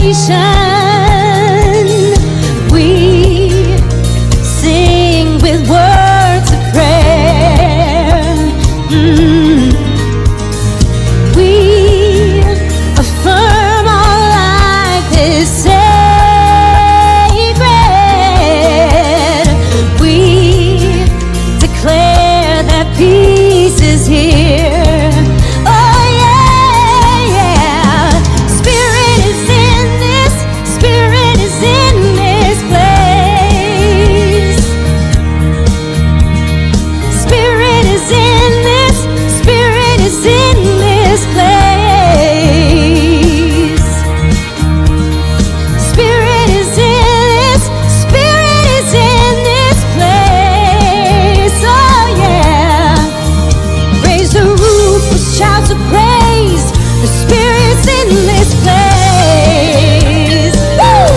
We sing with words of prayer. We affirm our life is sacred. We declare that peace is here. Oh yeah, yeah. Spirit is in this. Spirit is in this place. Spirit is in this. Spirit is in this place. Spirit is in this. Spirit is in this place. Oh yeah. Raise the roof with shouts of praise. The Spirit's in this place. Woo!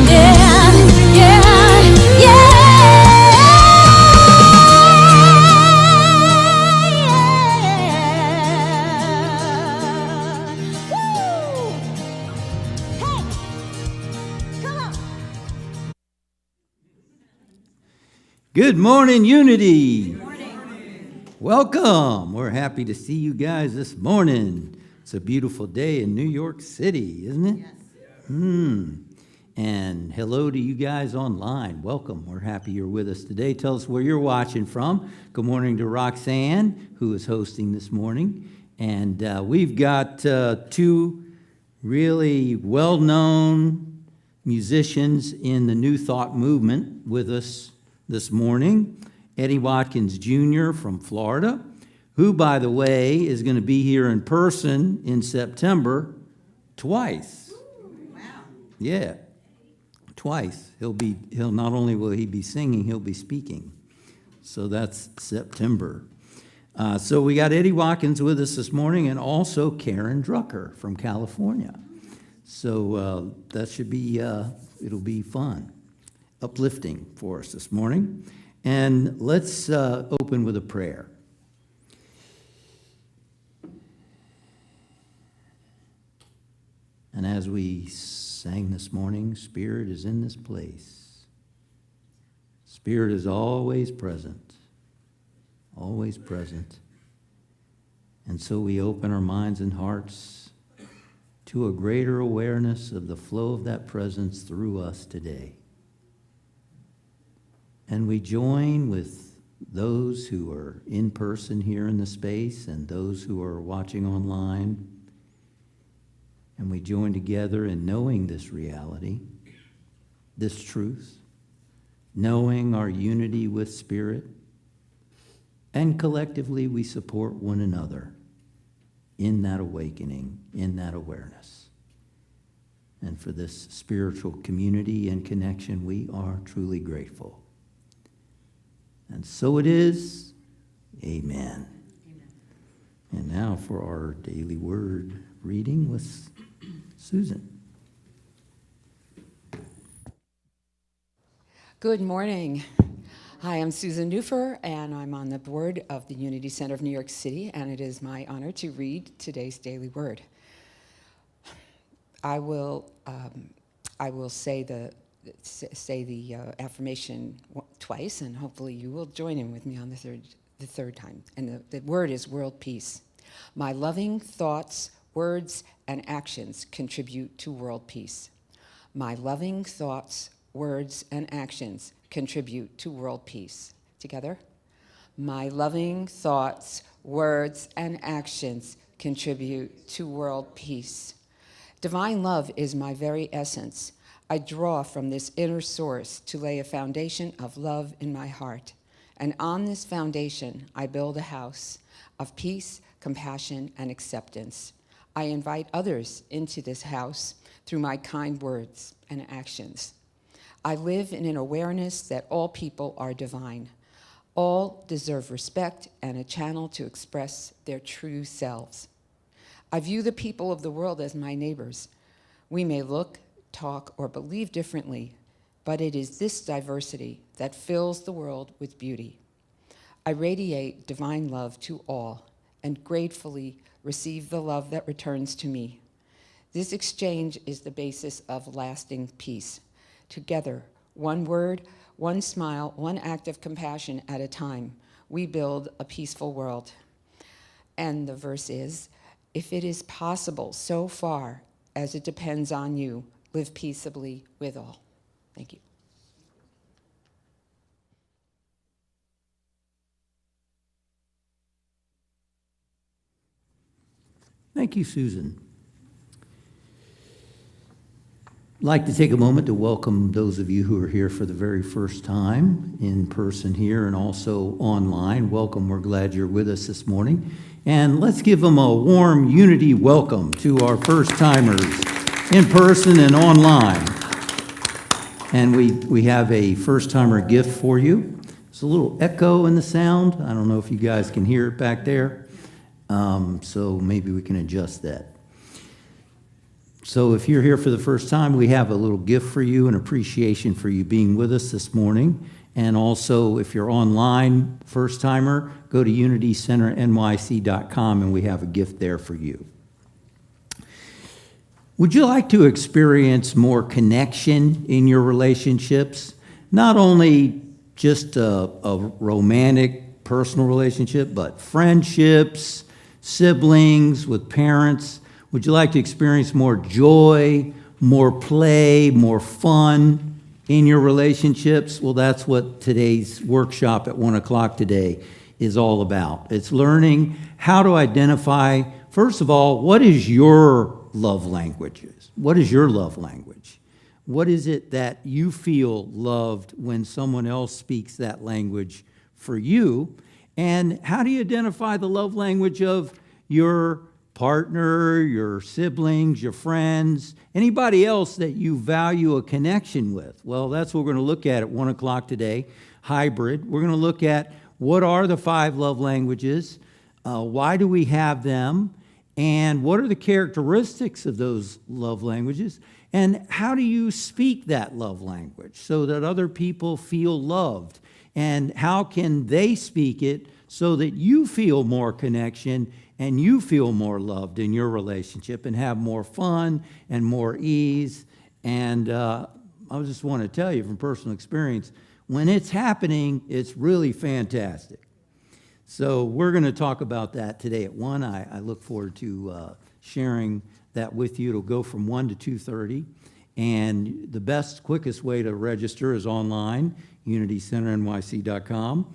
Yeah, yeah, yeah. Woo! Hey, come on. Good morning, Unity. Good morning. Welcome. We're happy to see you guys this morning. It's a beautiful day in New York City, isn't it? Yes. And hello to you guys online. Welcome. We're happy you're with us today. Tell us where you're watching from. Good morning to Roxanne, who is hosting this morning. And we've got two really well-known musicians in the New Thought movement with us this morning. Eddie Watkins Jr. from Florida, who, by the way, is going to be here in person in September twice. Wow. Yeah, twice. He'll not only will he be singing, he'll be speaking. So that's September. So we got Eddie Watkins with us this morning, and also Karen Drucker from California. So that should be, it'll be fun, uplifting for us this morning. And let's open with a prayer. And as we sang this morning, Spirit is in this place. Spirit is always present, always present. And so we open our minds and hearts to a greater awareness of the flow of that presence through us today. And we join with those who are in person here in the space and those who are watching online. And we join together in knowing this reality, this truth, knowing our unity with Spirit, and collectively we support one another in that awakening, in that awareness. And for this spiritual community and connection, we are truly grateful. And so it is. Amen. Amen. And now for our daily word reading with Susan. Good morning. Hi, I'm Susan Newfer, and I'm on the board of the Unity Center of New York City, and it is my honor to read today's daily word. I will say the affirmation twice, and hopefully you will join in with me on the third time. And the word is world peace. My loving thoughts, words, and actions contribute to world peace. My loving thoughts, words, and actions contribute to world peace. Together? My loving thoughts, words, and actions contribute to world peace. Divine love is my very essence. I draw from this inner source to lay a foundation of love in my heart. And on this foundation, I build a house of peace, compassion, and acceptance. I invite others into this house through my kind words and actions. I live in an awareness that all people are divine. All deserve respect and a channel to express their true selves. I view the people of the world as my neighbors. We may look, talk, or believe differently, but it is this diversity that fills the world with beauty. I radiate divine love to all, and gratefully receive the love that returns to me. This exchange is the basis of lasting peace. Together, one word, one smile, one act of compassion at a time, we build a peaceful world. And the verse is, if it is possible so far as it depends on you, live peaceably with all. Thank you. Thank you, Susan. I'd like to take a moment to welcome those of you who are here for the very first time in person here and also online. Welcome. We're glad you're with us this morning. And let's give them a warm unity welcome to our first-timers in person and online. And we have a first-timer gift for you. There's a little echo in the sound. I don't know if you guys can hear it back there. So maybe we can adjust that. So if you're here for the first time, we have a little gift for you, an appreciation for you being with us this morning. And also, if you're online, first-timer, go to unitycenternyc.com, and we have a gift there for you. Would you like to experience more connection in your relationships? Not only just a romantic, personal relationship, but friendships, siblings, with parents. Would you like to experience more joy, more play, more fun in your relationships? Well, that's what today's workshop at 1 o'clock today is all about. It's learning how to identify, first of all, what is your love languages? What is your love language? What is it that you feel loved when someone else speaks that language for you? And how do you identify the love language of your partner, your siblings, your friends, anybody else that you value a connection with? Well, that's what we're going to look at 1 o'clock today, hybrid. We're going to look at what are the 5 love languages, why do we have them, and what are the characteristics of those love languages, and how do you speak that love language so that other people feel loved, and how can they speak it so that you feel more connection and you feel more loved in your relationship and have more fun and more ease. And I just want to tell you from personal experience, when it's happening, it's really fantastic. So we're going to talk about that today at 1. I look forward to sharing that with you. It'll go from 1 to 2:30. And the best, quickest way to register is online, unitycenternyc.com.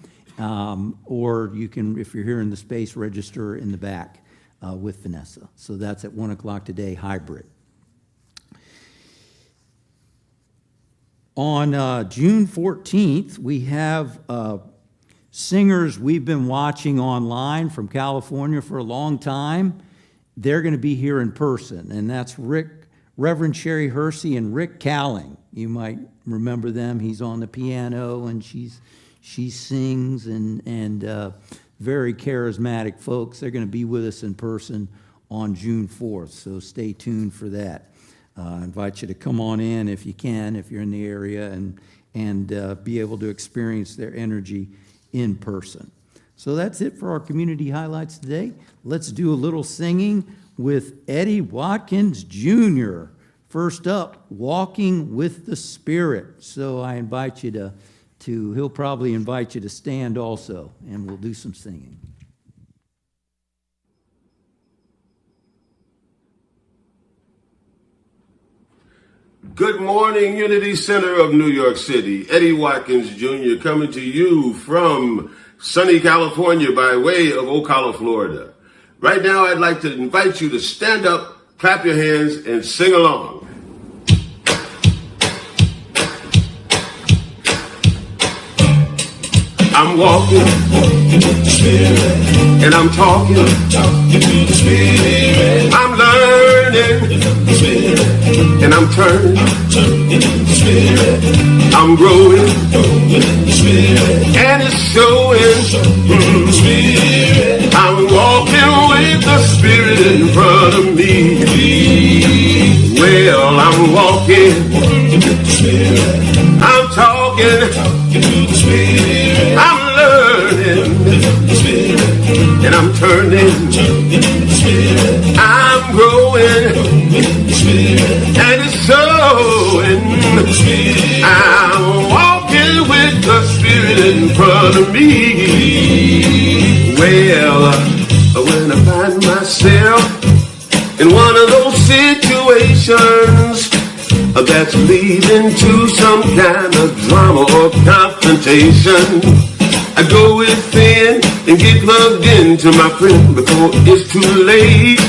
Or you can, if you're here in the space, register in the back with Vanessa. So that's at 1 o'clock today, hybrid. On June 14th, we have singers we've been watching online from California for a long time. They're going to be here in person, and that's Reverend Sherry Hersey and Rick Calling. You might remember them. He's on the piano, and she sings, and very charismatic folks. They're going to be with us in person on June 4th, so stay tuned for that. I invite you to come on in if you can, if you're in the area, and be able to experience their energy in person. So that's it for our community highlights today. Let's do a little singing with Eddie Watkins Jr. First up, Walking with the Spirit. So I invite you to he'll probably invite you to stand also, and we'll do some singing. Good morning, Unity Center of New York City. Eddie Watkins Jr. coming to you from sunny California by way of Ocala, Florida. Right now, I'd like to invite you to stand up, clap your hands, and sing along. I'm walking with the Spirit, and I'm talking to the Spirit. I'm learning the Spirit, and I'm turning the Spirit. I'm growing the Spirit, and it's showing the Spirit. I'm walking with the Spirit in front of me. Well, I'm walking with the Spirit. I'm talking to the Spirit. I'm learning the Spirit, and I'm turning I'm growing, and it's showing. I'm walking with the Spirit in front of me. Well, when I find myself in one of those situations that's leading to some kind of drama or confrontation, I go within and get plugged into my friend before it's too late.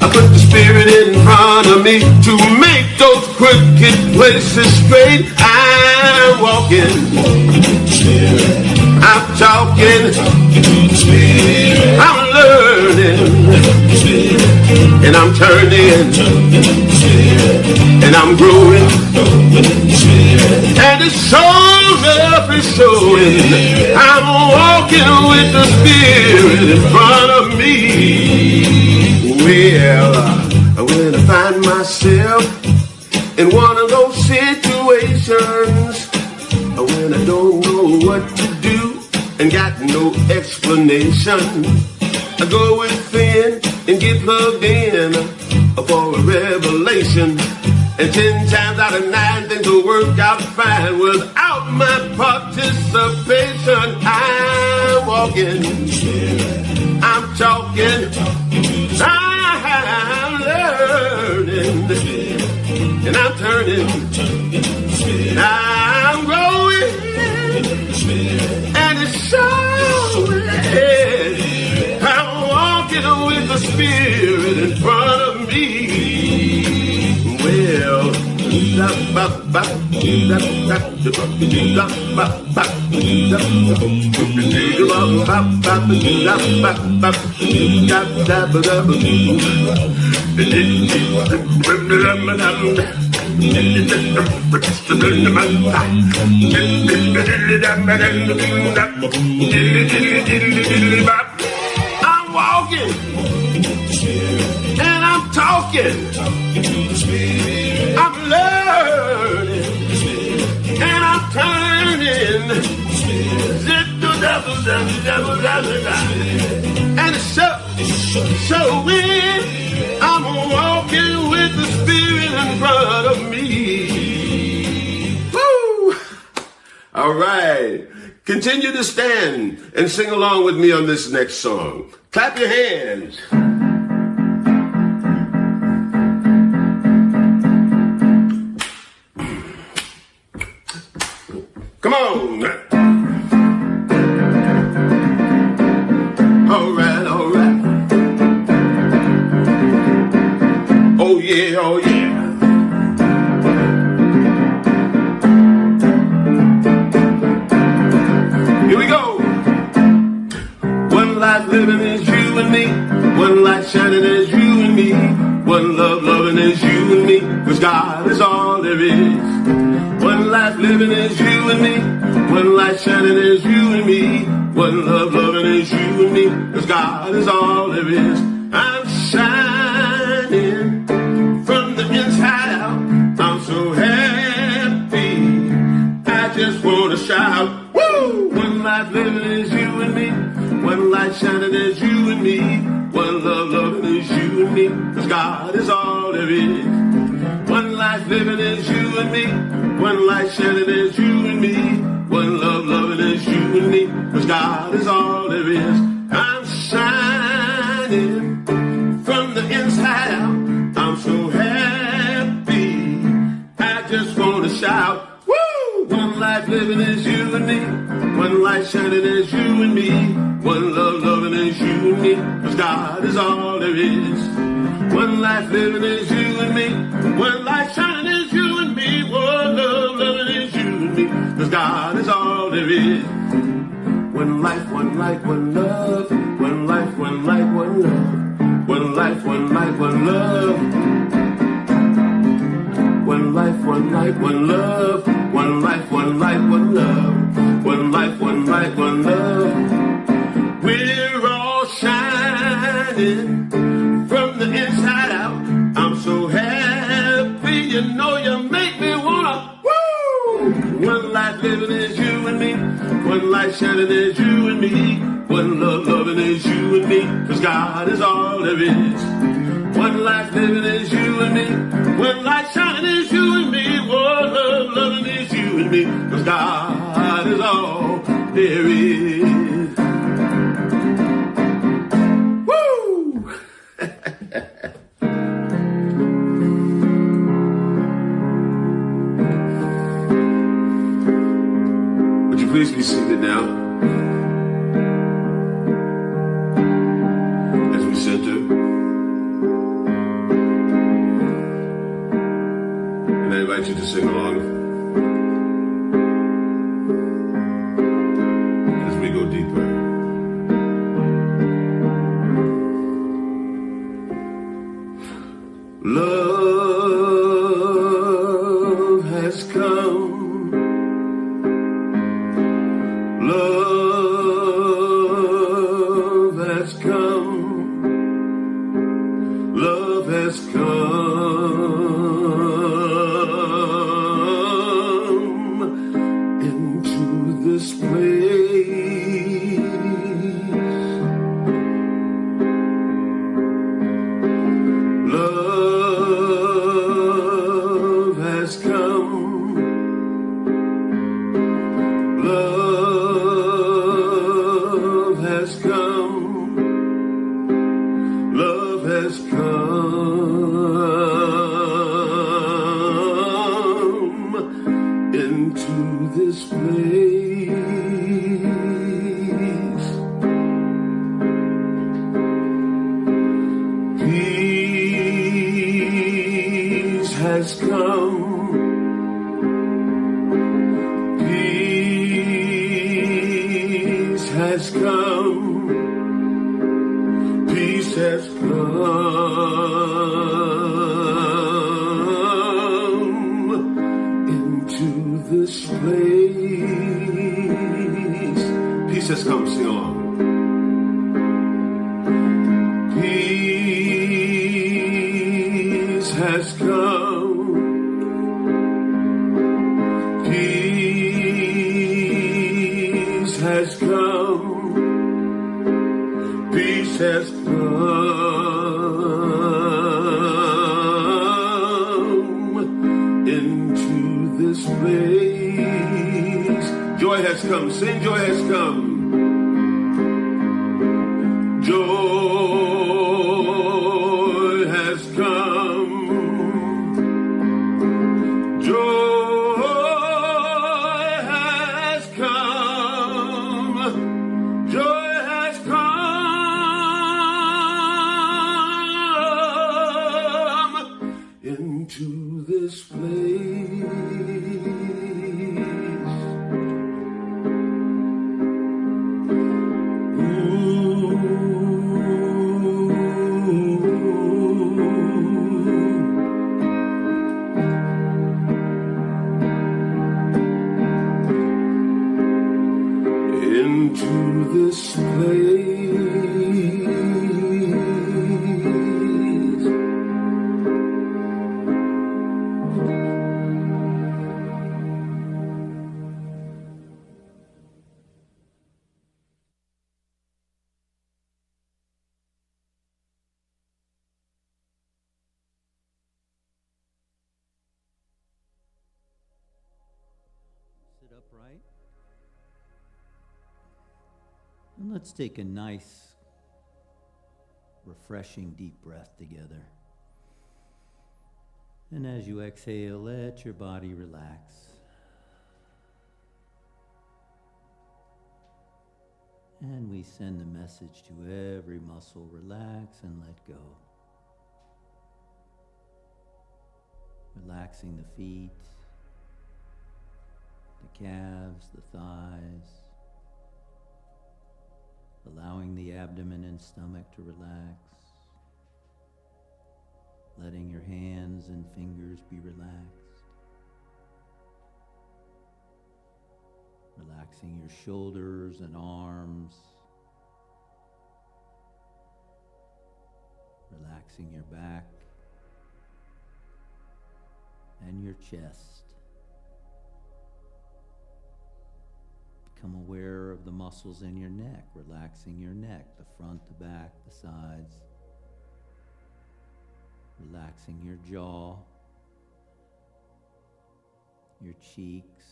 I put the Spirit in front of me to make those crooked places straight. I'm walking, I'm talking, I'm learning, and I'm turning, and I'm growing, and it's showing up, it's showing. I'm walking with the Spirit in front of me. Well, when I find myself in one of those situations, when I don't know what to do and got no explanation, I go within and get plugged in for a revelation. And 10 times out of 9 things will work out fine without my participation. I'm walking, I'm talking, I'm learning, and I'm turning, I'm growing, and it's showing. I'm walking with the Spirit in front of me. Well, I'm walking and I'm talking, I'm learning, and I'm turning, and it's showing. I'm walking with the Spirit in front of me. Woo! All right. Continue to stand and sing along with me on this next song. Clap your hands. Come on. All right, all right. Oh yeah, oh yeah. Here we go. One life living is you and me. One light shining is you and me. One love loving is you and me. 'Cause God is all there is. One life living is you and me. One light shining is you and me. One love loving is you and me. 'Cause God is all there is. I'm shining from the inside out. I'm so happy. I just want to shout. Woo! One life living is you and me. One light shining is you and me. One love loving is you and me. 'Cause God is all there is. One life living is you and me. One light shining is you and me. One love loving is you and me. 'Cause God is all there is. I'm shining from the inside out. I'm so happy. I just want to shout. Woo! One life living is you and me. One light shining is you and me. One love loving is you and me. 'Cause God is all there is. One life living is you and me. One light shining is you and me. One love loving is you and me. 'Cause God is all there is. One life, one light, one love. One life, one light, one love. One life, one light, one love. One life, one light, one love. One life, one light, one love. One life, one light, one love. We're all shining from the inside out. I'm so happy, you know you make me wanna, woo! One life living is you and me. One light shining is you and me. One loving is you and me, 'cause God is all there is. One life living is you and me, one light shining is you and me, one love loving is you and me, 'cause God is all there is. Woo! Would you please be seated now? As we center. And I invite you to sing along as we go deeper. Love has come. Love has come. Love has come into this place. Love has come. Love has come. Love has come into this place. Peace has come. Peace has come. Peace has come into this place. Peace has come. Sing along. Peace has come. Peace has come. Peace has come into this place. Joy has come. Sing, joy has come. Joy has come. Joy has come. Joy has come into this place. Into this place. Sit upright. And let's take a nice, refreshing deep breath together. And as you exhale, let your body relax. And we send a message to every muscle, relax and let go. Relaxing the feet, the calves, the thighs, allowing the abdomen and stomach to relax, letting your hands and fingers be relaxed, relaxing your shoulders and arms, relaxing your back and your chest. Become aware of the muscles in your neck, relaxing your neck, the front, the back, the sides. Relaxing your jaw, your cheeks,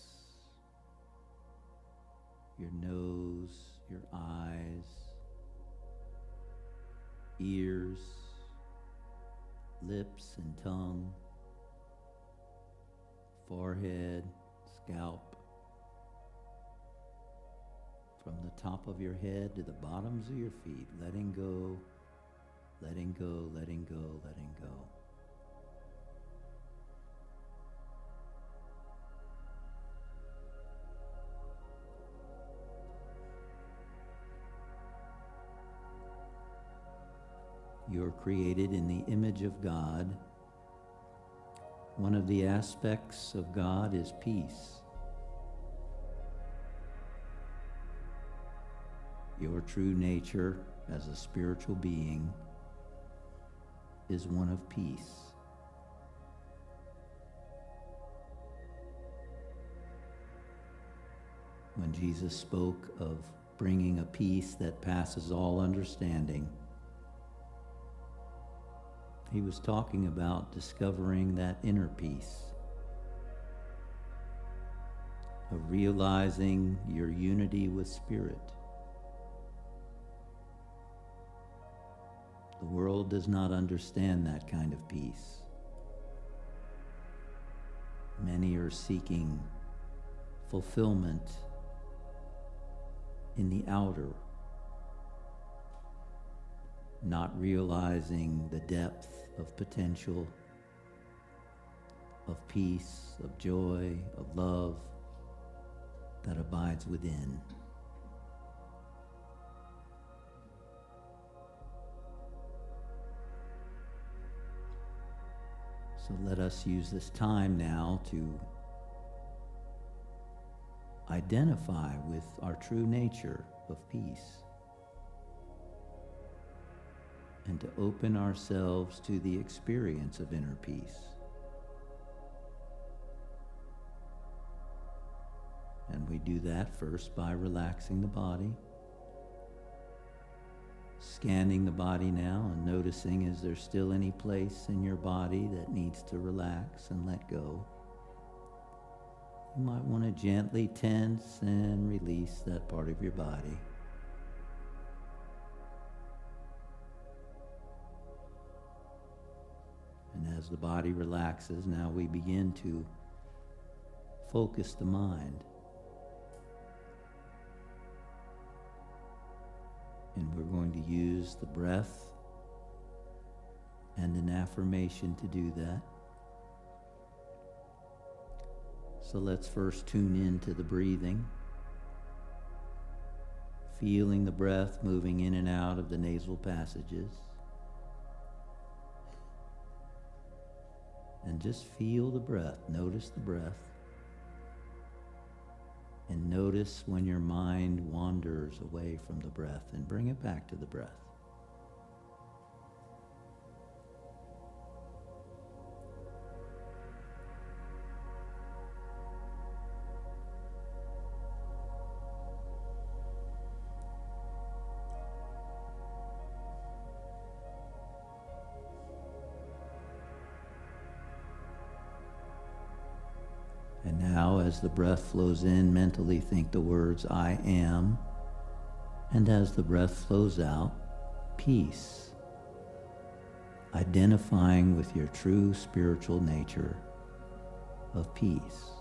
your nose, your eyes, ears, lips and tongue, forehead, scalp, from the top of your head to the bottoms of your feet, letting go, letting go, letting go, letting go. You're created in the image of God. One of the aspects of God is peace. Your true nature as a spiritual being is one of peace. When Jesus spoke of bringing a peace that passes all understanding, he was talking about discovering that inner peace, of realizing your unity with Spirit. The world does not understand that kind of peace. Many are seeking fulfillment in the outer, not realizing the depth of potential, of peace, of joy, of love that abides within. So let us use this time now to identify with our true nature of peace and to open ourselves to the experience of inner peace. And we do that first by relaxing the body, scanning the body now and noticing, is there still any place in your body that needs to relax and let go? You might want to gently tense and release that part of your body. And as the body relaxes, now we begin to focus the mind. And we're going to use the breath and an affirmation to do that. So let's first tune into the breathing, feeling the breath moving in and out of the nasal passages. And just feel the breath, notice the breath. And notice when your mind wanders away from the breath and bring it back to the breath. And now, as the breath flows in, mentally think the words, I am. And as the breath flows out, peace. Identifying with your true spiritual nature of peace.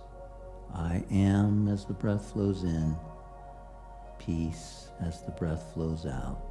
I am as the breath flows in, peace as the breath flows out.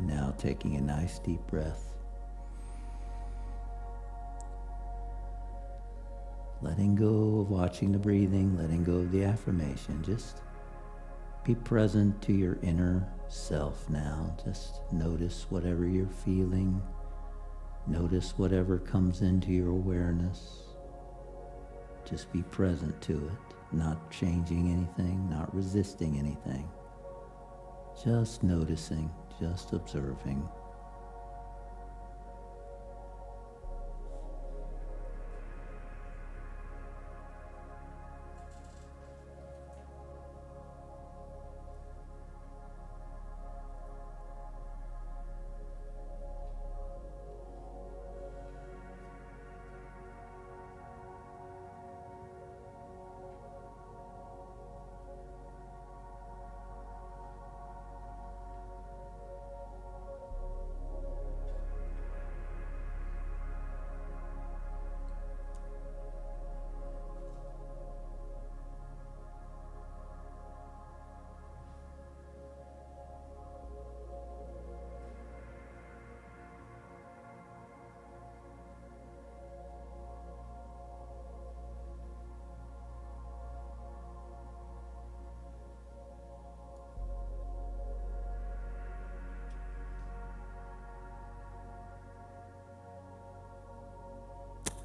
And now taking a nice deep breath. Letting go of watching the breathing, letting go of the affirmation. Just be present to your inner self now. Just notice whatever you're feeling. Notice whatever comes into your awareness. Just be present to it, not changing anything, not resisting anything. Just noticing, just observing.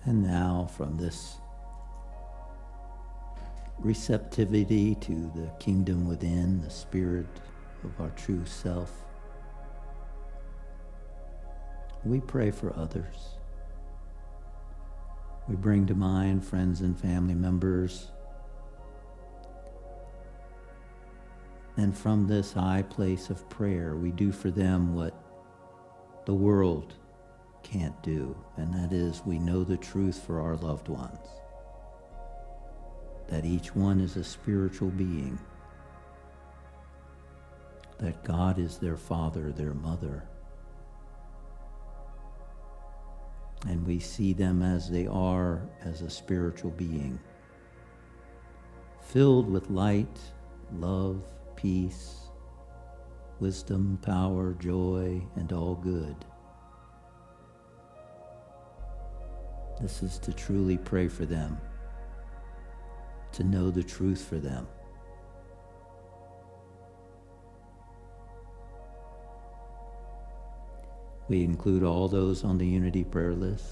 And now from this receptivity to the kingdom within, the spirit of our true self, we pray for others. We bring to mind friends and family members. And from this high place of prayer, we do for them what the world can't do, and that is we know the truth for our loved ones, that each one is a spiritual being, that God is their father, their mother, and we see them as they are, as a spiritual being, filled with light, love, peace, wisdom, power, joy, and all good. This is to truly pray for them, to know the truth for them. We include all those on the Unity prayer list.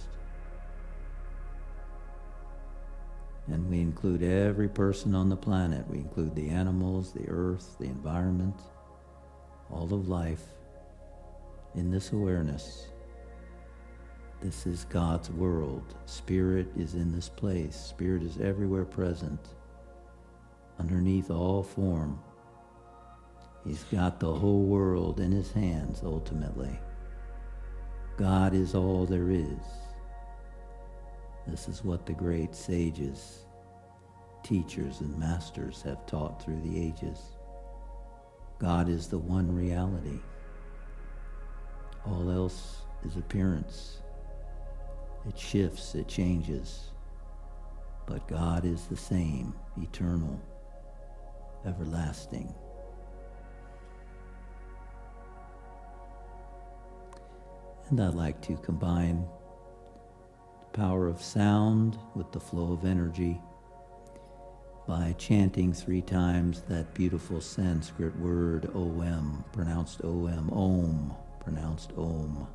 And we include every person on the planet. We include the animals, the earth, the environment, all of life in this awareness. This is God's world. Spirit is in this place. Spirit is everywhere present, underneath all form. He's got the whole world in his hands, ultimately. God is all there is. This is what the great sages, teachers, and masters have taught through the ages. God is the one reality. All else is appearance. It shifts, it changes. But God is the same, eternal, everlasting. And I'd like to combine the power of sound with the flow of energy by chanting 3 times that beautiful Sanskrit word Om, pronounced O-M, Om, pronounced Om.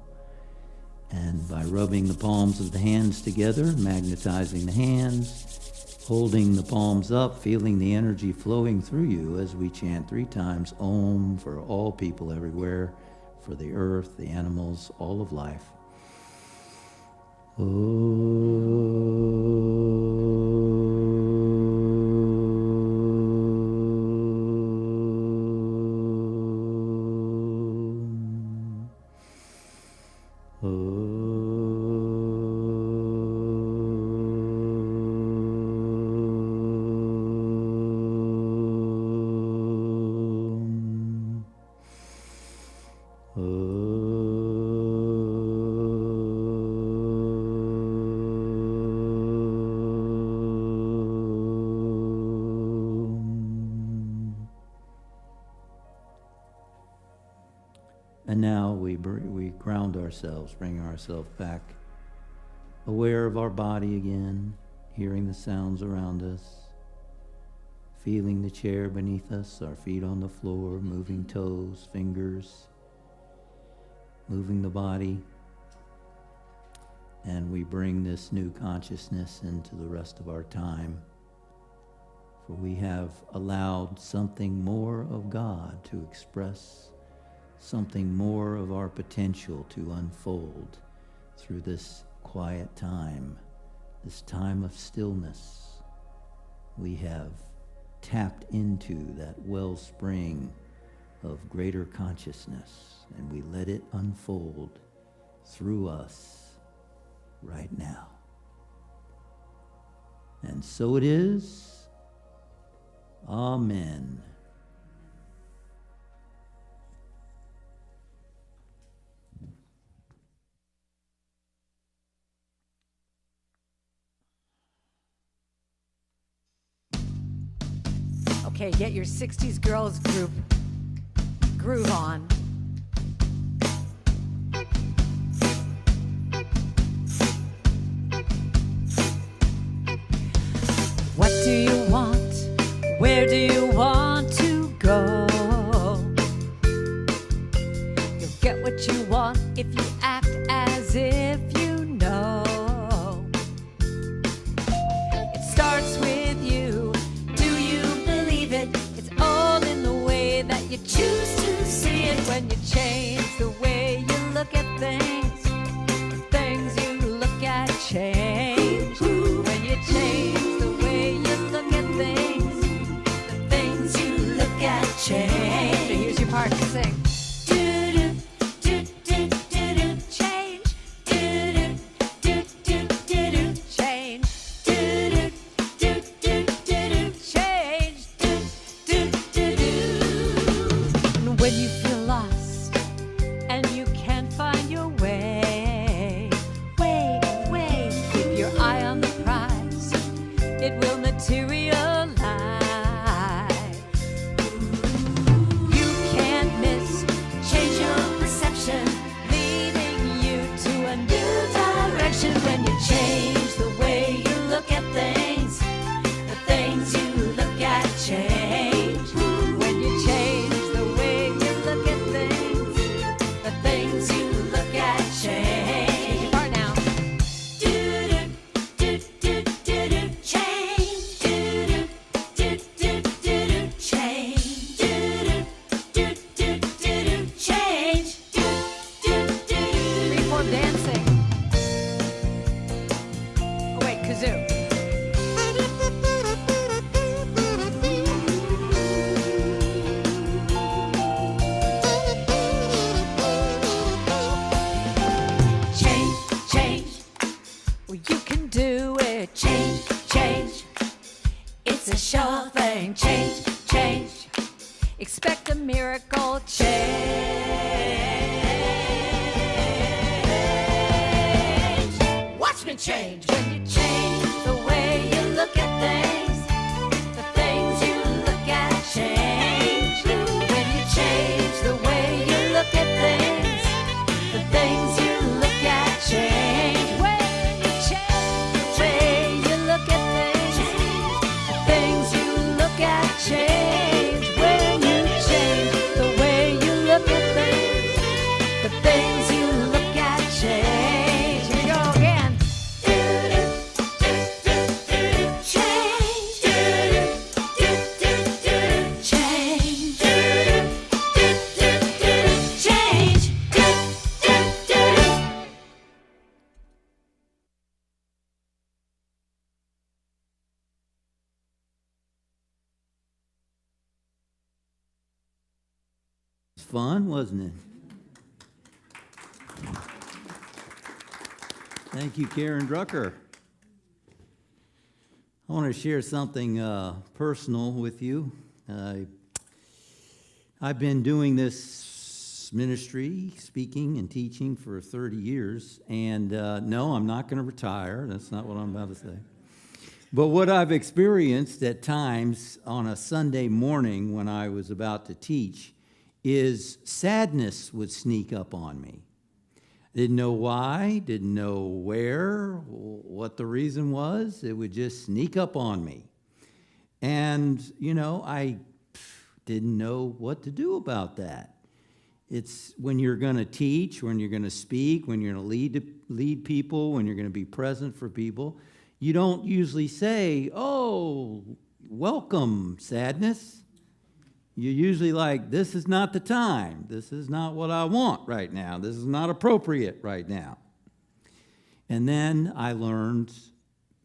And by rubbing the palms of the hands together, magnetizing the hands, holding the palms up, feeling the energy flowing through you as we chant 3 times Om for all people everywhere, for the earth, the animals, all of life. we ground ourselves, bring ourselves back, aware of our body again, hearing the sounds around us, feeling the chair beneath us, our feet on the floor, moving toes, fingers, moving the body. And we bring this new consciousness into the rest of our time. For we have allowed something more of God to express, something more of our potential to unfold through this quiet time, this time of stillness. We have tapped into that wellspring of greater consciousness, and we let it unfold through us right now. And so it is. Amen. Okay, get your 60s girls group groove on. What do you want? Where do you want to go? You'll get what you want if you act as if you know. It starts with you. Do you believe it? It's all in the way that you choose to see it. When you change the way you look at things, the things you look at change. When you change the way you look at things, the things you look at change. So here's your part to sing. Change. Change. And when you feel lost and you can't find your way, keep your eye on the prize. It will materialize. You can't miss. Change your perception, leading you to a new direction. When you change the way you look at things, the things you look at change. When you change the way you look at things, the things you look at change. Your part now. Freeform dancing. Oh wait, kazoo. Change. Well, you can do it. Change. It's a sure thing. Change. Expect a miracle change. Watch me change. When you change the way you look at things, the things you look at change. When you change the way you look at things, the things you look at change. When you change the way you look at things, the things you look at change. When you change the way you look at things, the things you look at change. Here we go again. It's fun, wasn't it? Thank you, Karen Drucker. I want to share something personal with you. I've been doing this ministry, speaking and teaching for 30 years, and no, I'm not going to retire. That's not what I'm about to say. But what I've experienced at times on a Sunday morning when I was about to teach is sadness would sneak up on me. Didn't know why, didn't know where, what the reason was. It would just sneak up on me. And, I didn't know what to do about that. It's when you're going to teach, when you're going to speak, when you're going to lead people, when you're going to be present for people, you don't usually say, "Oh, welcome, sadness." You're usually like, "This is not the time. This is not what I want right now. This is not appropriate right now." And then I learned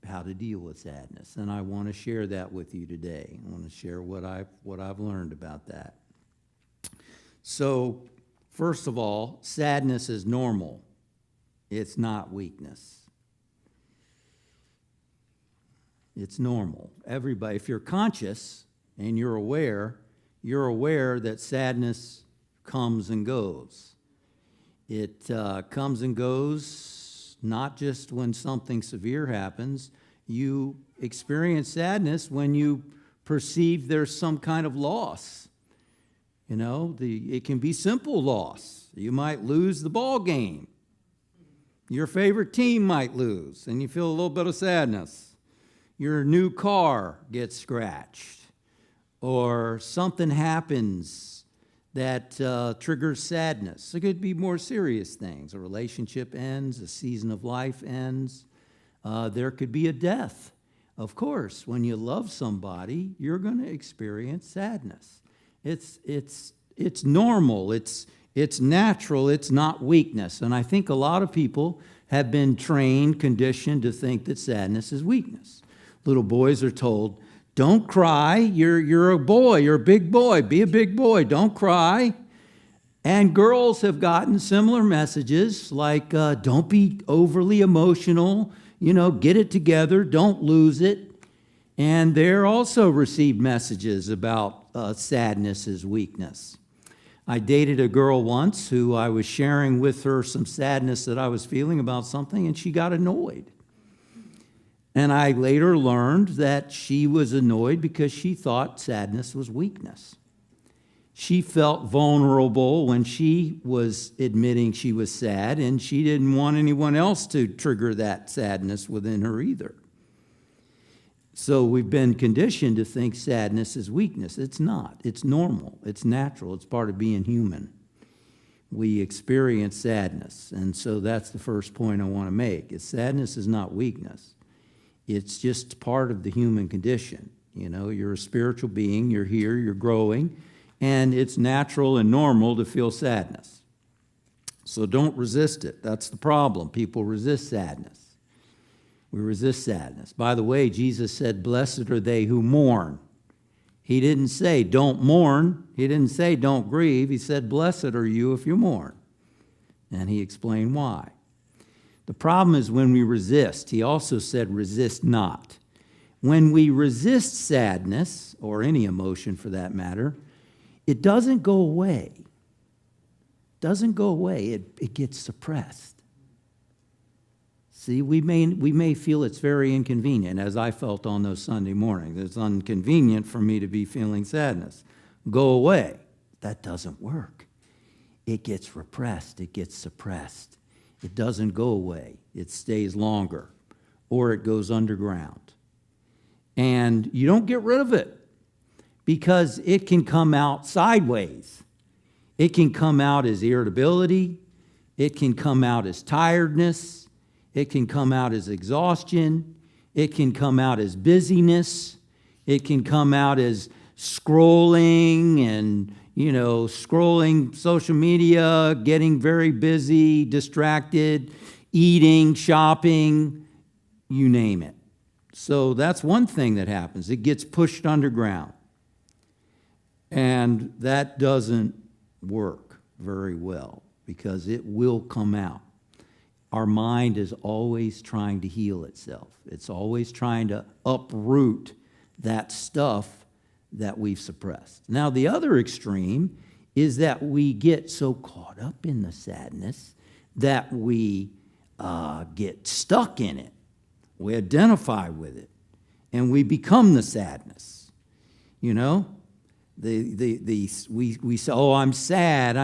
how to deal with sadness, and I want to share that with you today. I want to share what I've learned about that. So, first of all, sadness is normal. It's not weakness. It's normal. Everybody, if you're conscious and you're aware that sadness comes and goes. It comes and goes not just when something severe happens. You experience sadness when you perceive there's some kind of loss. It can be simple loss. You might lose the ball game. Your favorite team might lose, and you feel a little bit of sadness. Your new car gets scratched, or something happens that triggers sadness. It could be more serious things. A relationship ends, a season of life ends. There could be a death. Of course, when you love somebody, you're going to experience sadness. It's normal. It's natural. It's not weakness. And I think a lot of people have been trained, conditioned to think that sadness is weakness. Little boys are told, "Don't cry. You're a boy. You're a big boy. Be a big boy. Don't cry." And girls have gotten similar messages like, "Don't be overly emotional. Get it together. Don't lose it." And they're also received messages about sadness as weakness. I dated a girl once who I was sharing with her some sadness that I was feeling about something, and she got annoyed. And I later learned that she was annoyed because she thought sadness was weakness. She felt vulnerable when she was admitting she was sad, and she didn't want anyone else to trigger that sadness within her either. So we've been conditioned to think sadness is weakness. It's not. It's normal. It's natural. It's part of being human. We experience sadness. And so that's the first point I want to make, is sadness is not weakness. It's just part of the human condition. You're a spiritual being. You're here. You're growing. And it's natural and normal to feel sadness. So don't resist it. That's the problem. People resist sadness. We resist sadness. By the way, Jesus said, "Blessed are they who mourn." He didn't say, "Don't mourn." He didn't say, "Don't grieve." He said, "Blessed are you if you mourn." And he explained why. The problem is when we resist. He also said, "Resist not." When we resist sadness, or any emotion for that matter, it doesn't go away. It doesn't go away. It gets suppressed. See, we may feel it's very inconvenient, as I felt on those Sunday mornings. It's inconvenient for me to be feeling sadness. Go away. That doesn't work. It gets repressed. It gets suppressed. It doesn't go away. It stays longer, or it goes underground. And you don't get rid of it, because it can come out sideways. It can come out as irritability. It can come out as tiredness. It can come out as exhaustion. It can come out as busyness. It can come out as scrolling and, scrolling social media, getting very busy, distracted, eating, shopping, you name it. So that's one thing that happens. It gets pushed underground. And that doesn't work very well because it will come out. Our mind is always trying to heal itself. It's always trying to uproot that stuff that we've suppressed. Now, the other extreme is that we get so caught up in the sadness that we get stuck in it. We identify with it, and we become the sadness. We say, oh, I'm sad,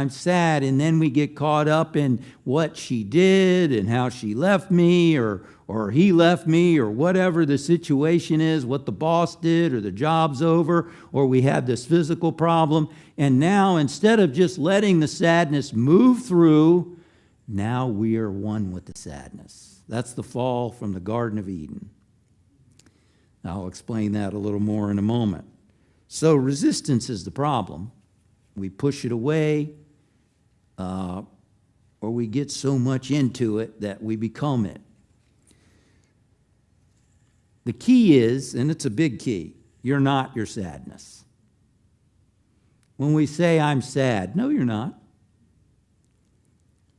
and then we get caught up in what she did and how she left me or he left me or whatever the situation is, what the boss did or the job's over or we had this physical problem. And now instead of just letting the sadness move through, now we are one with the sadness. That's the fall from the Garden of Eden. I'll explain that a little more in a moment. So resistance is the problem. We push it away, or we get so much into it that we become it. The key is, and it's a big key, you're not your sadness. When we say, I'm sad, no, you're not.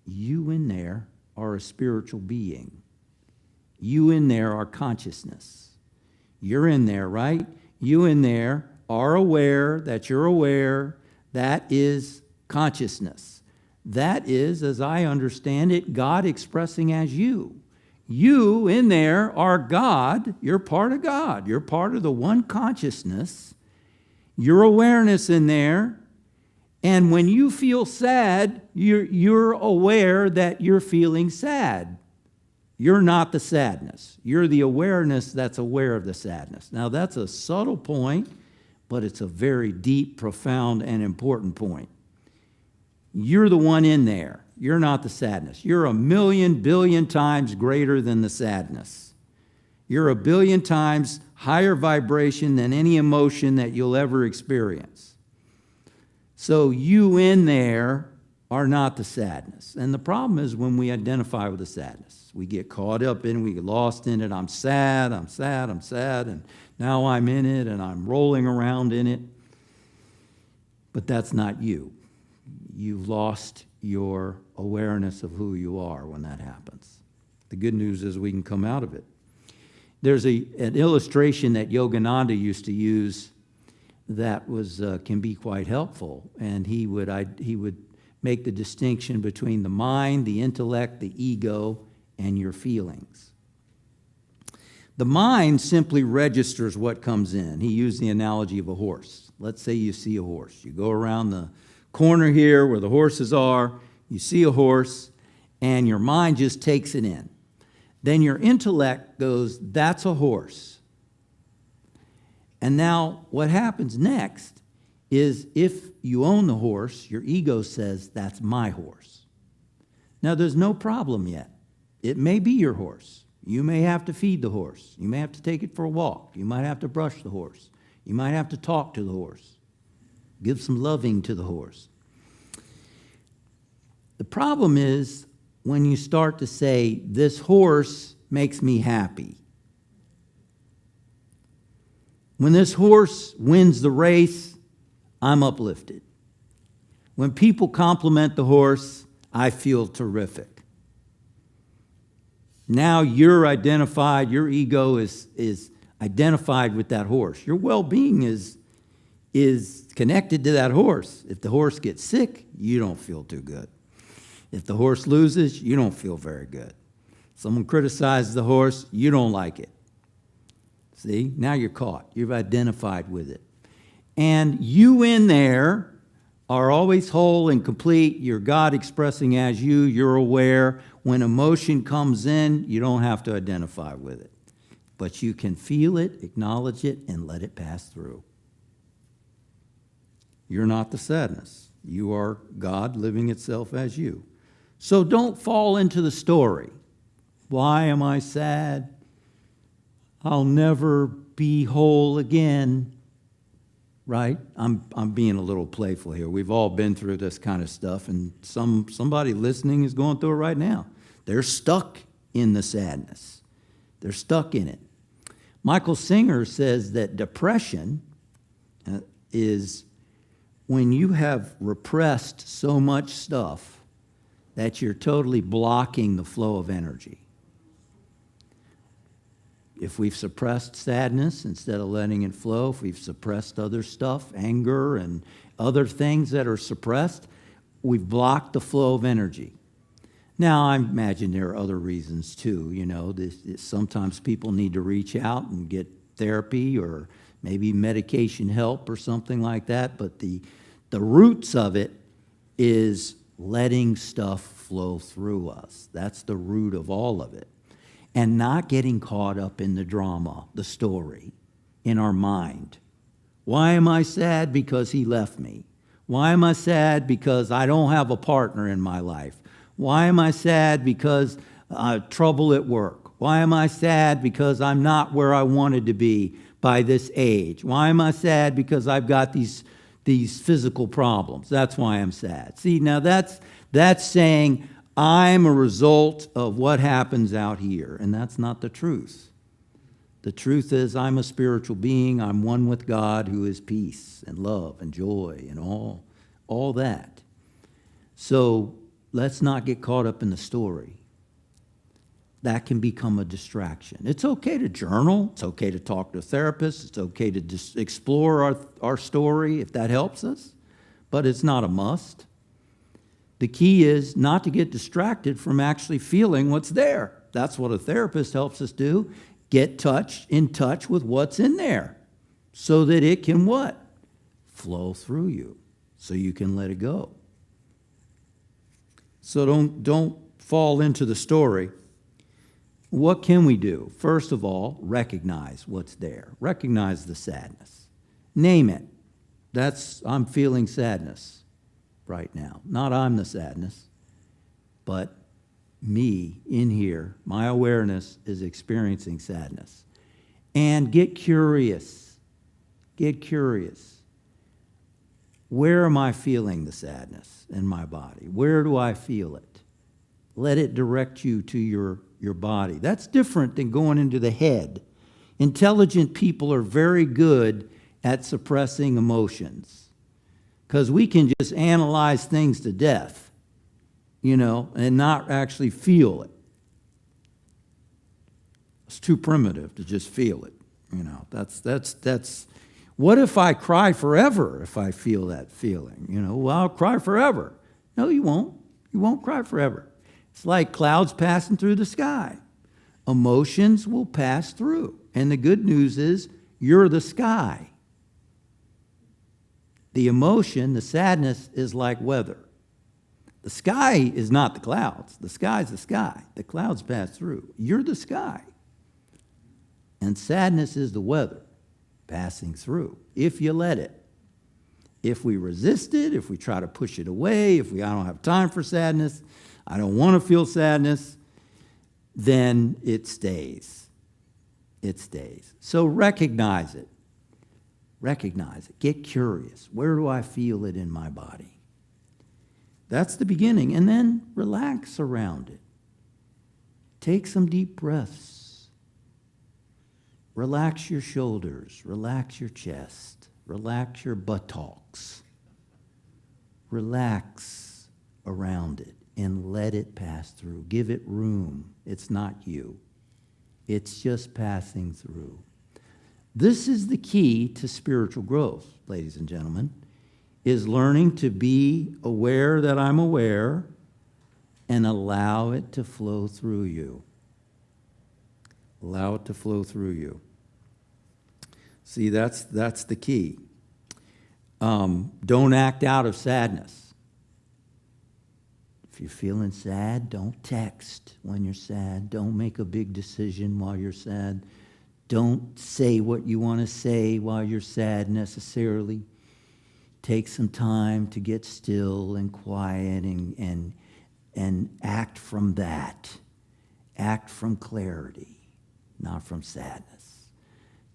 You in there are a spiritual being. You in there are consciousness. You're in there, right? You in there are aware that you're aware. That is consciousness. That is, as I understand it, God expressing as you. You in there are God. You're part of God. You're part of the one consciousness. Your awareness in there. And when you feel sad, you're aware that you're feeling sad. You're not the sadness. You're the awareness that's aware of the sadness. Now, that's a subtle point, but it's a very deep, profound, and important point. You're the one in there. You're not the sadness. You're 1,000,000 billion times greater than the sadness. You're 1,000,000,000 times higher vibration than any emotion that you'll ever experience. So you in there are not the sadness. And the problem is when we identify with the sadness, we get caught up in it, we get lost in it. I'm sad, and now I'm in it, and I'm rolling around in it. But that's not you. You've lost your awareness of who you are when that happens. The good news is we can come out of it. There's an illustration that Yogananda used to use that can be quite helpful, and he would make the distinction between the mind, the intellect, the ego, and your feelings. The mind simply registers what comes in. He used the analogy of a horse. Let's say you see a horse. You go around the corner here where the horses are, you see a horse, and your mind just takes it in. Then your intellect goes, that's a horse. And now what happens next is if you own the horse, your ego says, that's my horse. Now there's no problem yet. It may be your horse. You may have to feed the horse. You may have to take it for a walk. You might have to brush the horse. You might have to talk to the horse. Give some loving to the horse. The problem is when you start to say, this horse makes me happy. When this horse wins the race, I'm uplifted. When people compliment the horse, I feel terrific. Now you're identified, your ego is identified with that horse. Your well-being is connected to that horse. If the horse gets sick, you don't feel too good. If the horse loses, you don't feel very good. Someone criticizes the horse, you don't like it. See, now you're caught. You've identified with it. And you in there are always whole and complete. You're God expressing as you. You're aware. When emotion comes in, you don't have to identify with it. But you can feel it, acknowledge it, and let it pass through. You're not the sadness. You are God living itself as you. So don't fall into the story. Why am I sad? I'll never be whole again. Right? I'm being a little playful here. We've all been through this kind of stuff, and somebody listening is going through it right now. They're stuck in the sadness. They're stuck in it. Michael Singer says that depression is when you have repressed so much stuff that you're totally blocking the flow of energy. If we've suppressed sadness instead of letting it flow, if we've suppressed other stuff, anger and other things that are suppressed, we've blocked the flow of energy. Now, I imagine there are other reasons too. You know, sometimes people need to reach out and get therapy or maybe medication help or something like that, but the roots of it is letting stuff flow through us. That's the root of all of it. And not getting caught up in the drama, the story, in our mind. Why am I sad? Because he left me. Why am I sad? Because I don't have a partner in my life. Why am I sad? Because trouble at work. Why am I sad? Because I'm not where I wanted to be by this age. Why am I sad? Because I've got these physical problems. That's why I'm sad. See, now that's saying I'm a result of what happens out here, and that's not the truth. The truth is I'm a spiritual being. I'm one with God who is peace and love and joy and all that. So let's not get caught up in the story. That can become a distraction. It's okay to journal. It's okay to talk to a therapist. It's okay to just explore our story if that helps us, but it's not a must. The key is not to get distracted from actually feeling what's there. That's what a therapist helps us do. Get in touch with what's in there so that it can what? Flow through you so you can let it go. So don't fall into the story. What can we do? First of all, recognize what's there. Recognize the sadness. Name it. I'm feeling sadness right now. Not I'm the sadness, but me in here, my awareness is experiencing sadness. And get curious. Get curious. Where am I feeling the sadness in my body? Where do I feel it? Let it direct you to your body. That's different than going into the head. Intelligent people are very good at suppressing emotions because we can just analyze things to death, and not actually feel it. It's too primitive to just feel it. That's. What if I cry forever if I feel that feeling? Well, I'll cry forever. No, you won't. You won't cry forever. It's like clouds passing through the sky. Emotions will pass through. And the good news is you're the sky. The emotion, the sadness, is like weather. The sky is not the clouds. The sky is the sky. The clouds pass through. You're the sky. And sadness is the weather passing through, if you let it. If we resist it, if we try to push it away, I don't have time for sadness, I don't want to feel sadness, then it stays. It stays. So recognize it. Recognize it. Get curious. Where do I feel it in my body? That's the beginning. And then relax around it. Take some deep breaths. Relax your shoulders. Relax your chest. Relax your buttocks. Relax around it and let it pass through. Give it room. It's not you. It's just passing through. This is the key to spiritual growth, ladies and gentlemen, is learning to be aware that I'm aware and allow it to flow through you. Allow it to flow through you. See, that's the key. Don't act out of sadness. If you're feeling sad, don't text when you're sad. Don't make a big decision while you're sad. Don't say what you want to say while you're sad necessarily. Take some time to get still and quiet and act from that. Act from clarity, not from sadness.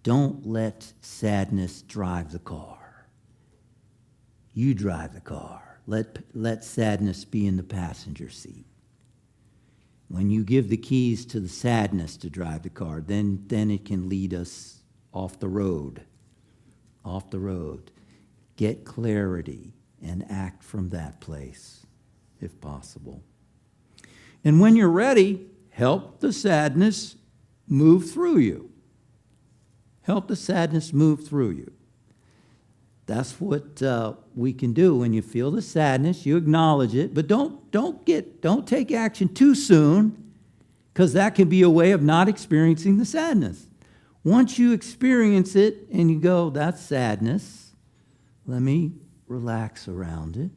Don't let sadness drive the car. You drive the car. Let sadness be in the passenger seat. When you give the keys to the sadness to drive the car, then it can lead us off the road. Off the road. Get clarity and act from that place, if possible. And when you're ready, help the sadness move through you. Help the sadness move through you. That's what we can do. When you feel the sadness, you acknowledge it, but don't take action too soon, because that can be a way of not experiencing the sadness. Once you experience it and you go, that's sadness, let me relax around it.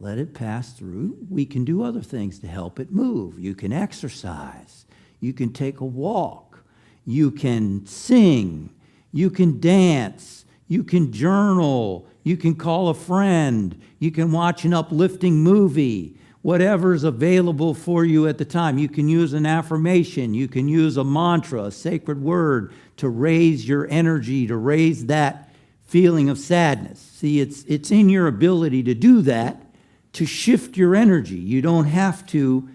Let it pass through. We can do other things to help it move. You can exercise. You can take a walk. You can sing. You can dance. You can journal. You can call a friend. You can watch an uplifting movie. Whatever's available for you at the time. You can use an affirmation. You can use a mantra, a sacred word to raise your energy, to raise that feeling of sadness. See, it's in your ability to do that, to shift your energy. You don't have to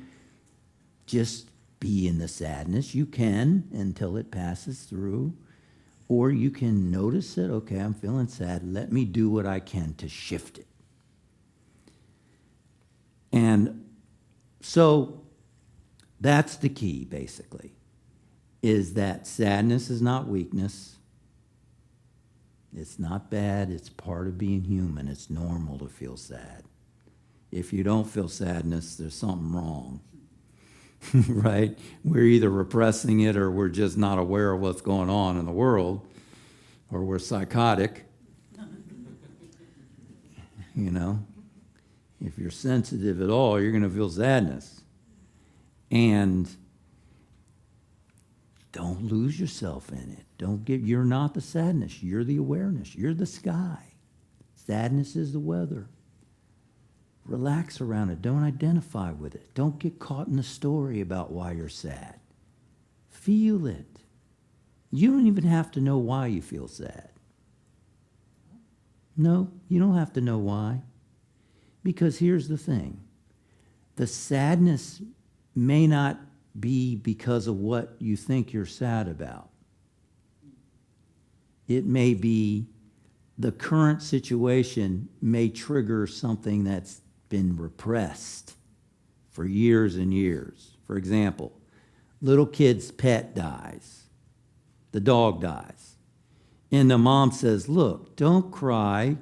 just be in the sadness. You can until it passes through. Or you can notice it. Okay, I'm feeling sad. Let me do what I can to shift it. And so that's the key, basically, is that sadness is not weakness. It's not bad. It's part of being human. It's normal to feel sad. If you don't feel sadness, there's something wrong, right? We're either repressing it or we're just not aware of what's going on in the world, or we're psychotic, you know? If you're sensitive at all, you're going to feel sadness. And don't lose yourself in it. You're not the sadness. You're the awareness. You're the sky. Sadness is the weather. Relax around it. Don't identify with it. Don't get caught in the story about why you're sad. Feel it. You don't even have to know why you feel sad. No, you don't have to know why. Because here's the thing. The sadness may not be because of what you think you're sad about. It may be the current situation may trigger something that's been repressed for years and years. For example, little kid's pet dies. The dog dies. And the mom says, look, don't cry.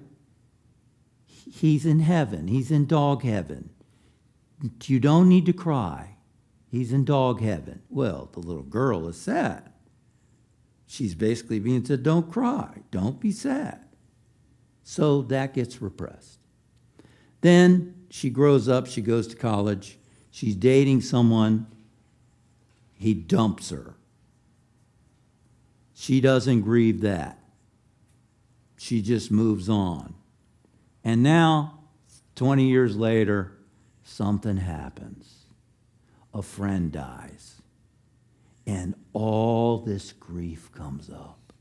He's in heaven. He's in dog heaven. You don't need to cry. He's in dog heaven. Well, the little girl is sad. She's basically being said, don't cry. Don't be sad. So that gets repressed. Then she grows up. She goes to college. She's dating someone. He dumps her. She doesn't grieve that. She just moves on. And now, 20 years later, something happens. A friend dies. And all this grief comes up.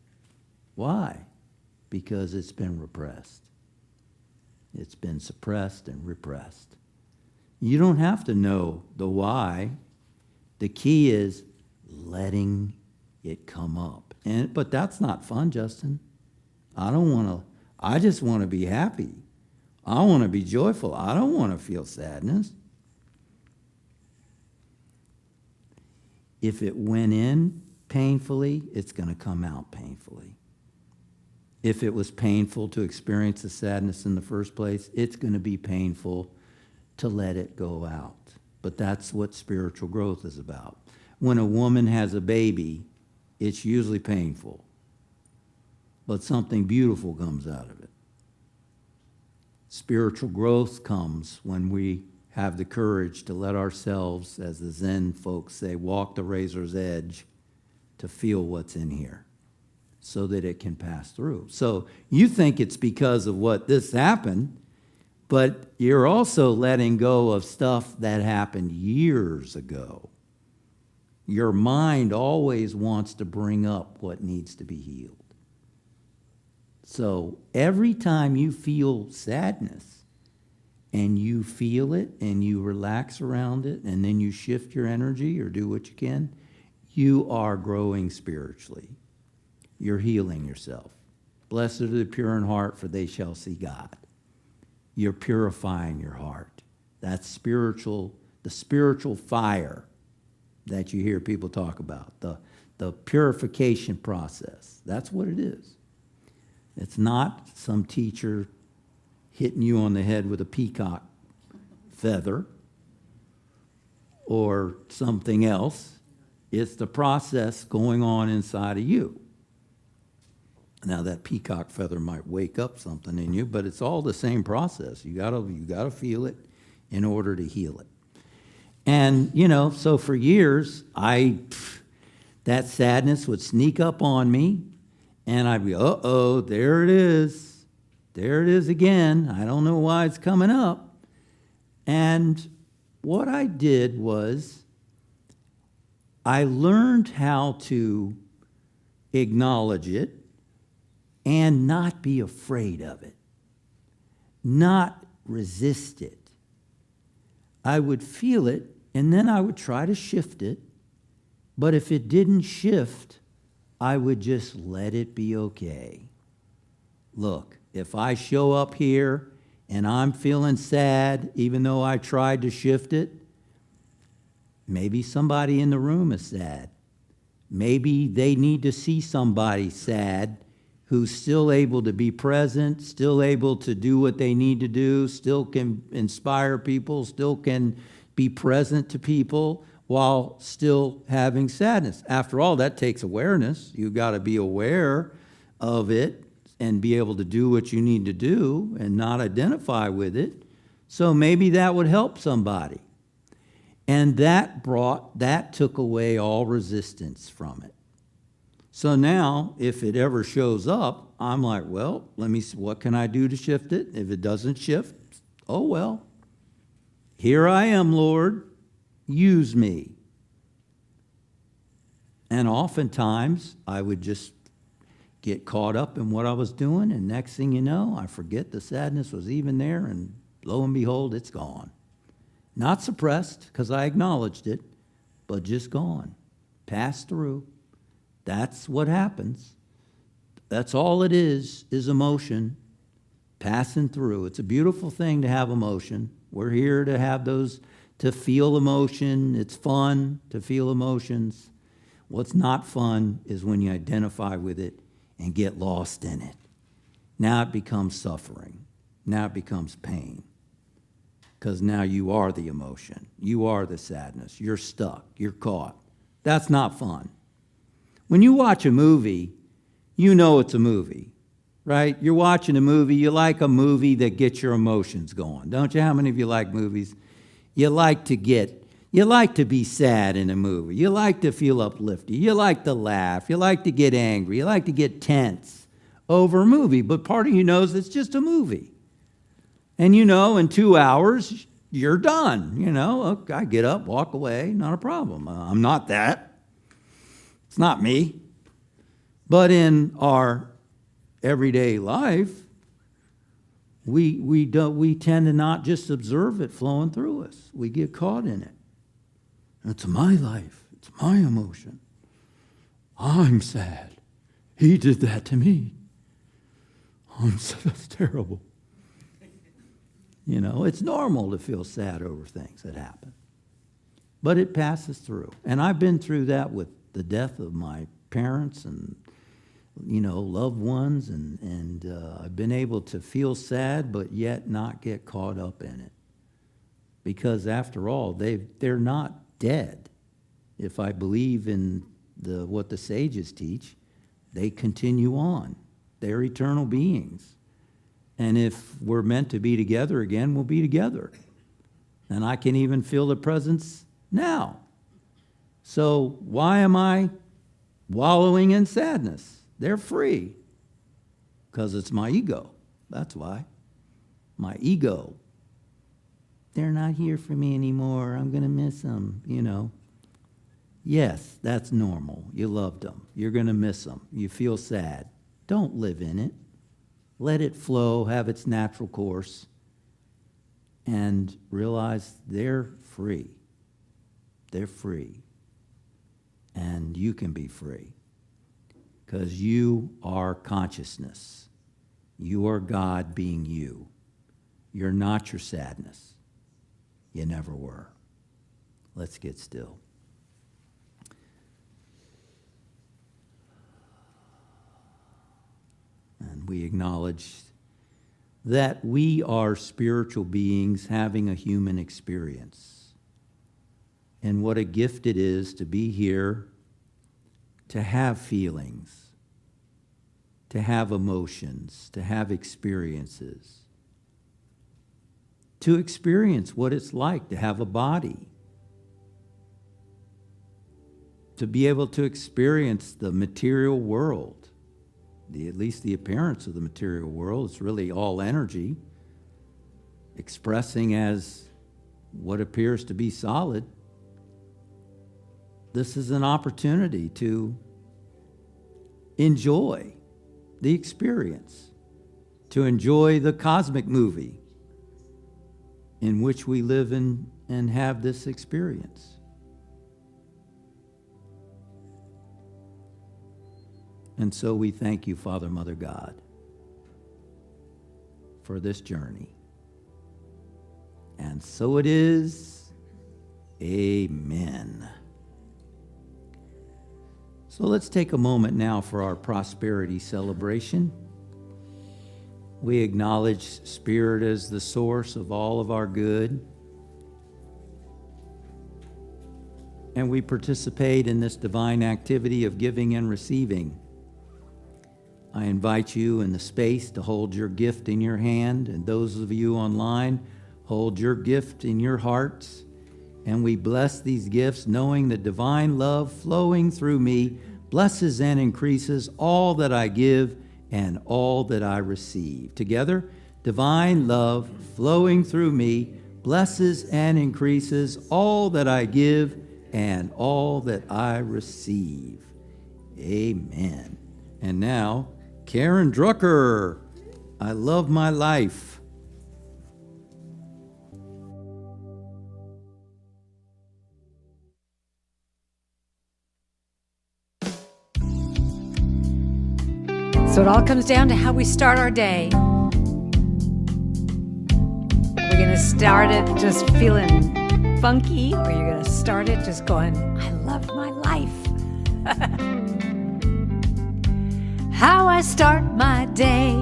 Why? Because it's been repressed. It's been suppressed and repressed. You don't have to know the why. The key is letting it come up. But that's not fun, Justin. I just want to be happy. I want to be joyful. I don't want to feel sadness. If it went in painfully, it's going to come out painfully. If it was painful to experience the sadness in the first place, it's going to be painful to let it go out. But that's what spiritual growth is about. When a woman has a baby, it's usually painful. But something beautiful comes out of it. Spiritual growth comes when we have the courage to let ourselves, as the Zen folks say, walk the razor's edge to feel what's in here so that it can pass through. So you think it's because of what this happened, but you're also letting go of stuff that happened years ago. Your mind always wants to bring up what needs to be healed. So every time you feel sadness and you feel it and you relax around it and then you shift your energy or do what you can, you are growing spiritually. You're healing yourself. Blessed are the pure in heart, for they shall see God. You're purifying your heart. That's spiritual, the spiritual fire that you hear people talk about, the purification process. That's what it is. It's not some teacher hitting you on the head with a peacock feather or something else. It's the process going on inside of you. Now that peacock feather might wake up something in you, but it's all the same process. You gotta feel it in order to heal it. And, so for years, that sadness would sneak up on me, and I'd be, uh-oh, there it is. There it is again. I don't know why it's coming up. And what I did was I learned how to acknowledge it and not be afraid of it, not resist it. I would feel it, and then I would try to shift it. But if it didn't shift, I would just let it be okay. Look, if I show up here and I'm feeling sad, even though I tried to shift it, maybe somebody in the room is sad. Maybe they need to see somebody sad who's still able to be present, still able to do what they need to do, still can inspire people, still can be present to people while still having sadness. After all, that takes awareness. You've got to be aware of it and be able to do what you need to do and not identify with it. So maybe that would help somebody. And that took away all resistance from it. So now, if it ever shows up, I'm like, well, let me see, what can I do to shift it? If it doesn't shift, oh well. Here I am, Lord. Use me. And oftentimes, I would just get caught up in what I was doing, and next thing you know, I forget the sadness was even there, and lo and behold, it's gone. Not suppressed, because I acknowledged it, but just gone. Passed through. That's what happens. That's all it is emotion passing through. It's a beautiful thing to have emotion. We're here to have those, to feel emotion. It's fun to feel emotions. What's not fun is when you identify with it and get lost in it. Now it becomes suffering. Now it becomes pain. Because now you are the emotion. You are the sadness. You're stuck. You're caught. That's not fun. When you watch a movie, you know it's a movie, right? You're watching a movie. You like a movie that gets your emotions going. Don't you? How many of you like movies? You like to be sad in a movie. You like to feel uplifted. You like to laugh. You like to get angry. You like to get tense over a movie. But part of you knows it's just a movie. And in 2 hours, you're done. I get up, walk away, not a problem. I'm not that. It's not me. But in our everyday life, we tend to not just observe it flowing through us. We get caught in it. It's my life. It's my emotion. I'm sad. He did that to me. That's terrible. It's normal to feel sad over things that happen. But it passes through. And I've been through that with the death of my parents and, loved ones. And I've been able to feel sad, but yet not get caught up in it. Because after all, they're not dead. If I believe in what the sages teach, they continue on. They're eternal beings. And if we're meant to be together again, we'll be together. And I can even feel the presence now. So why am I wallowing in sadness? They're free. Because it's my ego. That's why. My ego. They're not here for me anymore. I'm going to miss them, Yes, that's normal. You loved them. You're going to miss them. You feel sad. Don't live in it. Let it flow, have its natural course, and realize they're free. They're free. And you can be free. Because you are consciousness. You are God being you. You're not your sadness. You never were. Let's get still. And we acknowledge that we are spiritual beings having a human experience. and what a gift it is to be here, to have feelings, to have emotions, to have experiences, to experience what it's like to have a body, to be able to experience the material world, at least the appearance of the material world. It's really all energy, expressing as what appears to be solid. This is an opportunity to enjoy the experience, to enjoy the cosmic movie in which we live in and have this experience. And so we thank you, Father, Mother, God, for this journey. And so it is. Amen. So let's take a moment now for our prosperity celebration. We acknowledge Spirit as the source of all of our good. And we participate in this divine activity of giving and receiving. I invite you in the space to hold your gift in your hand, and those of you online, hold your gift in your hearts. And we bless these gifts, knowing that divine love flowing through me blesses and increases all that I give and all that I receive. Together, divine love flowing through me blesses and increases all that I give and all that I receive. Amen. And now, Karen Drucker, I love my life. So it all comes down to how we start our day. We're going to start it just feeling funky, or you're going to start it just going, I love my life. How I start my day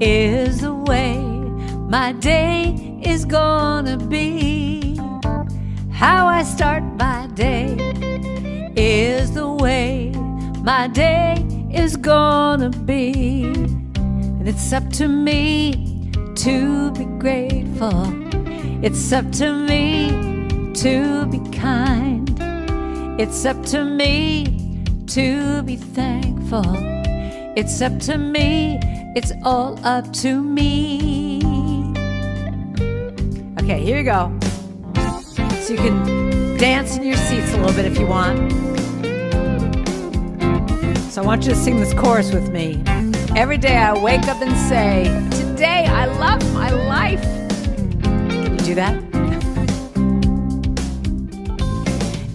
is the way my day is gonna be. How I start my day is the way my day is gonna be. And it's up to me to be grateful. It's up to me to be kind. It's up to me to be thankful. It's up to me, it's all up to me. Okay, here you go. So you can dance in your seats a little bit if you want. So I want you to sing this chorus with me. Every day I wake up and say, today I love my life. Can you do that?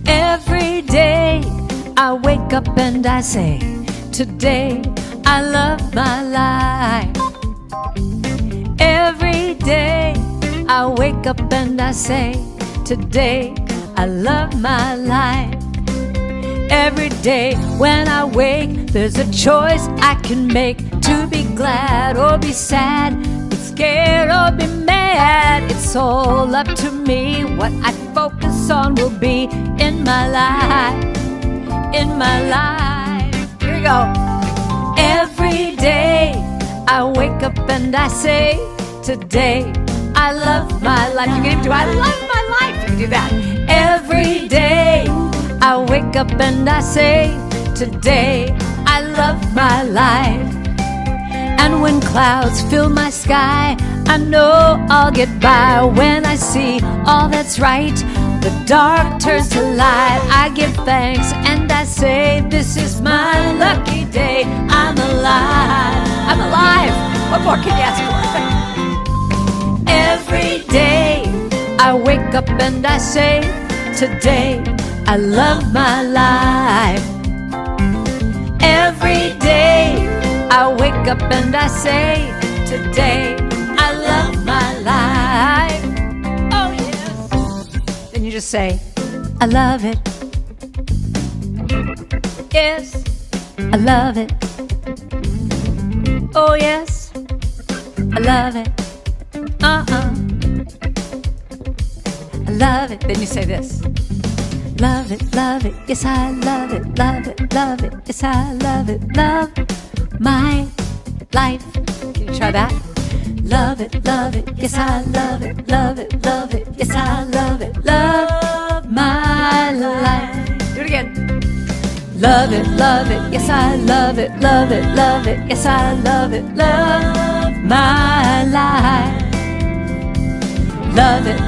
Every day I wake up and I say, today I love my life. Every day I wake up and I say, today I love my life. Every day when I wake, there's a choice I can make to be glad or be sad, be scared or be mad. It's all up to me. What I focus on will be in my life, in my life. Here we go. Every day I wake up and I say, today I love my life. You can even do I love my life. You can do that. Every day I wake up and I say, today I love my life. And when clouds fill my sky, I know I'll get by. When I see all that's right, the dark turns to light. I give thanks and I say, this is my lucky day. I'm alive. I'm alive. What more can you ask for? Every day I wake up and I say, today I love my life. Every day I wake up and I say, today I love my life. Oh yes. Then you just say, I love it. Yes, I love it. Oh yes, I love it. I love it. Then you say this. love it, love it, yes I love it, love it, love it, yes I love it, love my life. Can you try that? Love it, yes I love it, love it, yes I love it, love my life. Do it again. Love it, yes I love it, yes I love it, love my life. Love it,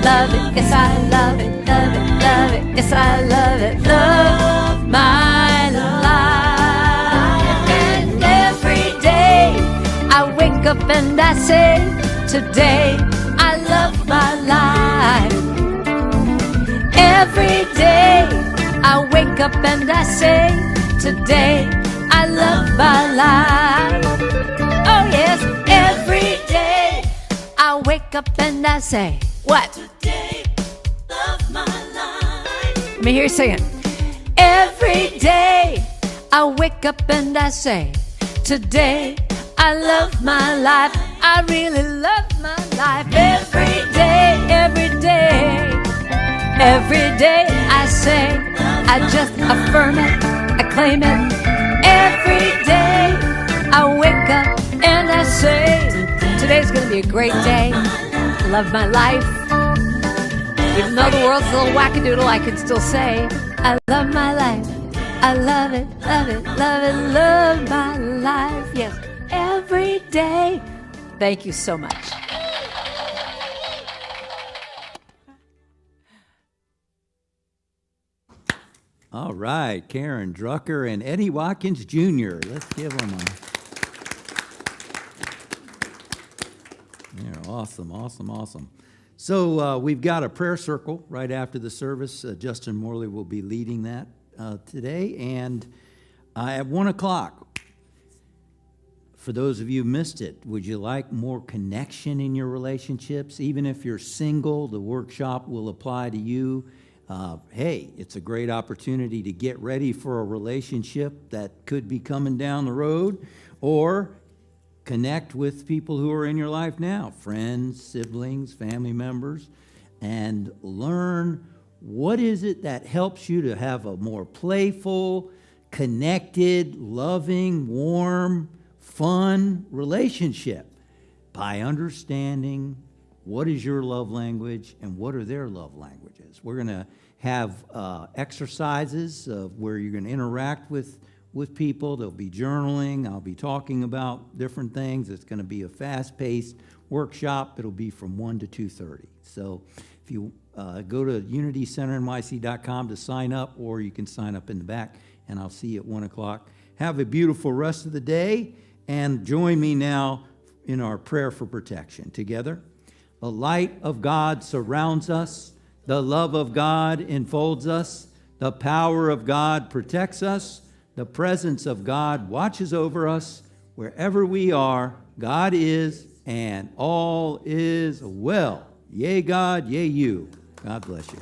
yes I love it, yes I love it, love my life. And every day I wake up and I say, today I love my life. Every day I wake up and I say, today I love my life. Oh yes, every day I wake up and I say, what? Today, love my life. Let me hear you sing it. Every day I wake up and I say, today I love my life. I really love my life. Every day, every day I say, I just affirm it, I claim it. Every day I wake up and I say, today's gonna be a great day. Love my life. Even though the world's a little wackadoodle, I can still say, I love my life. I love it, love it, love it, love my life. Yes, every day. Thank you so much. All right, Karen Drucker and Eddie Watkins Jr. Let's give them a... Yeah, awesome, awesome, awesome. So we've got a prayer circle right after the service. Justin Morley will be leading that today. And at 1 o'clock, for those of you who missed it, would you like more connection in your relationships? Even if you're single, the workshop will apply to you. Hey, it's a great opportunity to get ready for a relationship that could be coming down the road, or connect with people who are in your life now, friends, siblings, family members, and learn what is it that helps you to have a more playful, connected, loving, warm, fun relationship by understanding what is your love language and what are their love languages. We're going to have exercises where you're going to interact with people. There'll be journaling. I'll be talking about different things. It's going to be a fast-paced workshop. It'll be from 1 to 2:30. So if you go to unitycenternyc.com to sign up, or you can sign up in the back, and I'll see you at 1 o'clock. Have a beautiful rest of the day, and join me now in our prayer for protection together. The light of God surrounds us. The love of God enfolds us. The power of God protects us. The presence of God watches over us. Wherever we are, God is, and all is well. Yea, God, yea, you. God bless you.